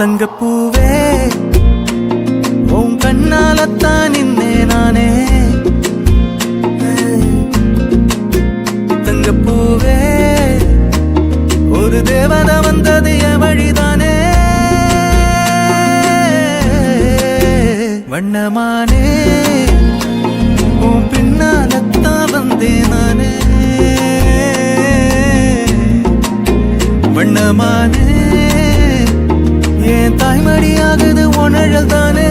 தங்கப்பூவே உன் கண்ணாலத்தான் நின்னே நானே. தங்கப்பூவே ஒரு தேவதை வந்தது என் வழிதானே. வண்ணமானே உன் பின்னாலத்தான் வந்தேன் நானே. வண்ணமானே என் தாய்மடியாகுது உணழல் தானே.